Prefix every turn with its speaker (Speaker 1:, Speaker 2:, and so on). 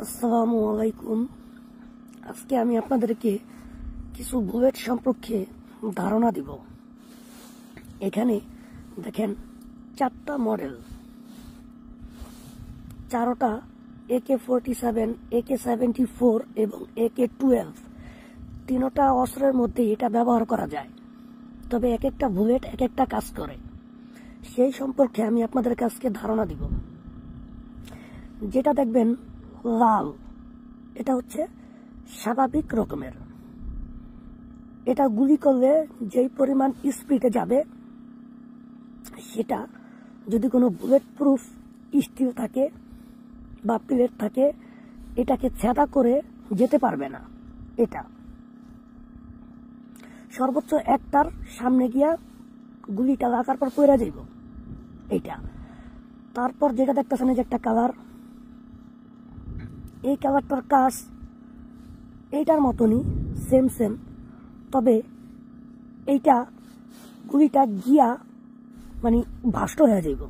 Speaker 1: আসসালামু আলাইকুম। আজকে আমি আপনাদেরকে কিছু বুলেট সম্পর্কে ধারণা দিব। এখানে দেখেন 4টা মডেল, 4টা AK-47, AK-74 এবং AK-12। 3টা অস্ত্রের মধ্যে এটা ব্যবহার করা যায়, তবে এক একটা বুলেট এক একটা কাজ করে। সেই সম্পর্কে আমি আপনাদের কাছে ধারণা দিব। যেটা দেখবেন লাল, এটা হচ্ছে স্বাভাবিক রকমের। এটা গুলি করলে যেই পরিমাণ স্পিডে যাবে, সেটা যদি কোনো বুলেট প্রুফ স্টিল থাকে বা প্লেট থাকে, এটাকে ছেদা করে যেতে পারবে না। এটা সর্বোচ্চ একটার সামনে গিয়া গুলিটা লাগার পর পড়ে যাইব এইটা। তারপর যেটা দেখতেছেন যে একটা কালার, এই কালারটার কাজ এইটার মতনই, সেম, তবে এইটা গুলিটা গিয়া মানে ভাষ্ট হয়ে যাইব।